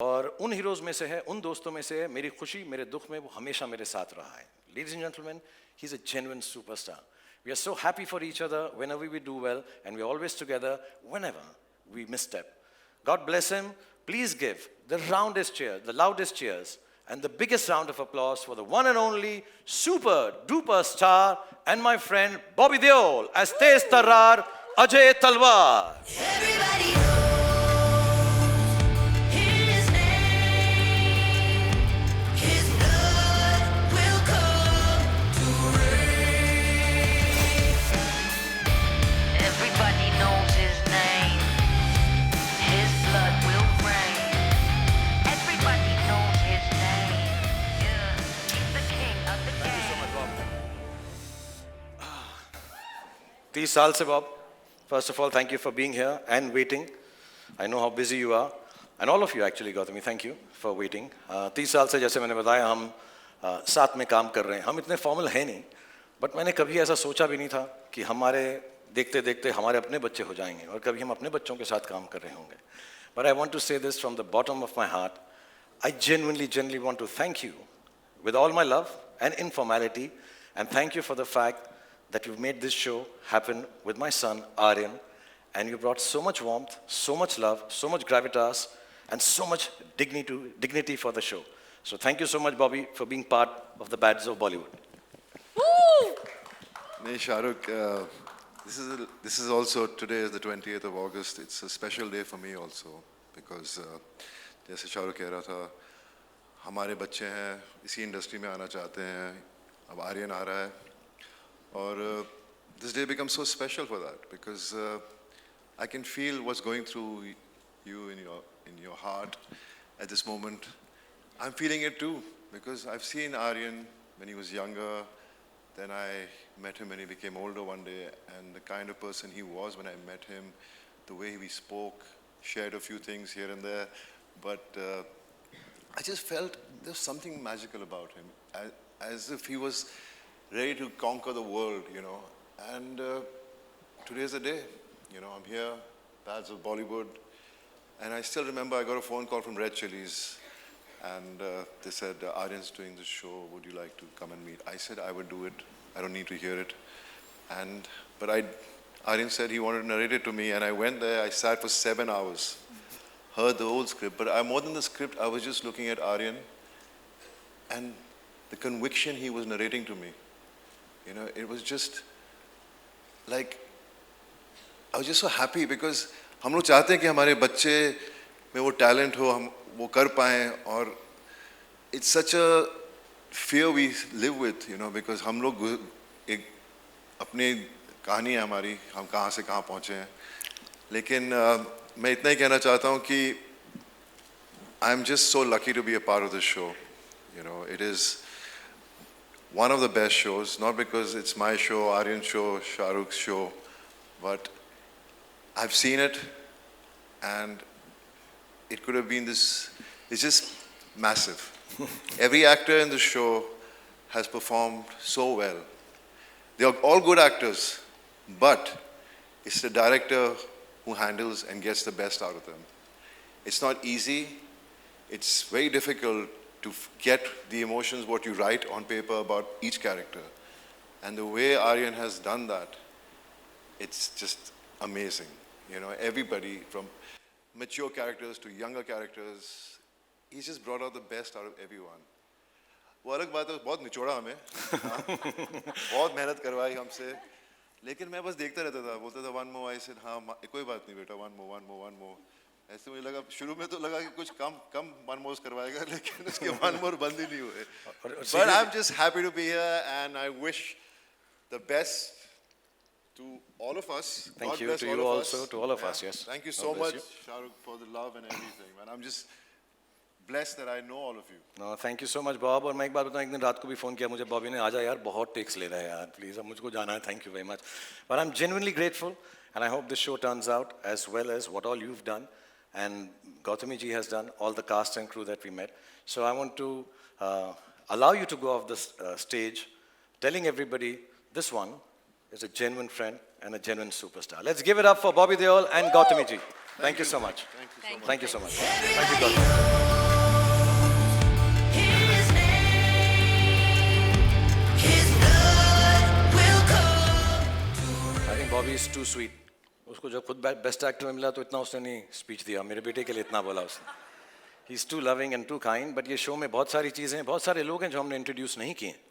और उन हीरोज में से है, उन दोस्तों में से है, मेरी खुशी मेरे दुख में वो हमेशा मेरे साथ रहा है. Ladies and gentlemen, he's a genuine superstar. We are so happy for each other whenever we do well, and we're always together whenever we misstep. God bless him. Please give the roundest cheer, the loudest cheers, and the biggest round of applause for the one and only super duper star and my friend Bobby Deol as Tez Tarrar, Ajay Talwar. Everybody knows his name. His blood will come to rain. Everybody knows his name. His blood will rain. Everybody knows his name. Yeah, he's the king of the game. 30 साल से Bob. First of all, thank you for being here and waiting. I know how busy you are. And all of you actually, Gautami, thank you for waiting. 30 साल से जैसे मैंने बताया हम साथ में काम कर रहे हैं. हम इतने फॉर्मल हैं नहीं, बट मैंने कभी ऐसा सोचा भी नहीं था कि हमारे देखते देखते हमारे अपने बच्चे हो जाएंगे और कभी हम अपने बच्चों के साथ काम कर रहे होंगे. But I want to say this from the bottom of my heart. I genuinely want to thank you with all my love and informality, and thank you for the fact that you've made this show happen with my son, Aryan, and you brought so much warmth, so much love, so much gravitas, and so much dignity for the show. So thank you so much, Bobby, for being part of the Bads of Bollywood. Nee, Shahrukh, this is also, today is the 28th of August. It's a special day for me also, because जैसे शाहरुख कह रहा था, हमारे बच्चे हैं, इसी industry में आना चाहते हैं, अब आर्यन आ रहा है, और this day becomes so special for that, because I can feel what's going through you in your heart at this moment. I'm feeling it too, because I've seen Aryan when he was younger. Then I met him when he became older one day, and the kind of person he was when I met him, the way we spoke, shared a few things here and there, but I just felt there's something magical about him, as if he was ready to conquer the world, you know. And today's the day, you know. I'm here, Bads of Bollywood, and I still remember I got a phone call from Red Chillies, and they said, Aryan's doing this show, would you like to come and meet? I said I would do it, I don't need to hear it. But Aryan said he wanted to narrate it to me, and I went there, I sat for 7 hours, heard the whole script, but more than the script, I was just looking at Aryan, and the conviction he was narrating to me. You know, it was just like, I was just so happy, because हम लोग चाहते हैं कि हमारे बच्चे में वो talent हो, हम वो कर पाएं, और it's such a fear we live with, you know, because हम लोग एक अपनी कहानी है हमारी, हम कहाँ से कहाँ पहुँचे हैं, लेकिन मैं इतना ही कहना चाहता हूँ कि I'm just so lucky to be a part of this show. You know, it is one of the best shows, not because it's my show, Aryan's show, Shahrukh's show, but I've seen it, and it could have been this, it's just massive. Every actor in the show has performed so well. They are all good actors, but it's the director who handles and gets the best out of them. It's not easy, it's very difficult to get the emotions, what you write on paper about each character. And the way Aryan has done that, it's just amazing. You know, everybody from mature characters to younger characters, he's just brought out the best out of everyone. वो अलग बात है, बहुत निचोड़ा हमें, बहुत मेहनत करवाई हमसे, लेकिन मैं बस देखता रहता था, बोलता था one more, I said हाँ कोई बात नहीं बेटा, one more. ऐसे मुझे लगा, शुरू में तो लगा कि कुछ कम one more करवाएगा, लेकिन उसके one more बंद ही नहीं हुए. But I'm just happy to be here, and I wish the best to all of us. Thank God you, bless to all you of also, us. to all of Yeah. us, yes. Thank you God so bless much, Shahrukh, for the love and everything, man. I'm just blessed that I know all of you. No, thank you so much, Bob. और मैं एक बात बताऊँ, एक दिन रात को भी फ़ोन किया मुझे बॉबी ने, आजा यार बहुत टेक्स ले रहा है यार, प्लीज़ अब मुझको जाना है, thank you very much. But I'm genuinely grateful, and I hope this show turns out as well as what all you've done, and Gautami ji has done, all the cast and crew that we met. So I want to allow you to go off the stage, telling everybody this one is a genuine friend and a genuine superstar. Let's give it up for Bobby Deol and Gautami ji. Thank you so much. Thank you so much. Thank you so much. Thank you, Gautami. Is too sweet. उसको जब खुद best actor में मिला तो इतना उसने नहीं speech दिया, मेरे बेटे के लिए इतना बोला उसने. He is too loving and too kind. But ये शो में बहुत सारी चीज़ें, बहुत सारे लोग हैं जो हमने इंट्रोड्यूस नहीं किए.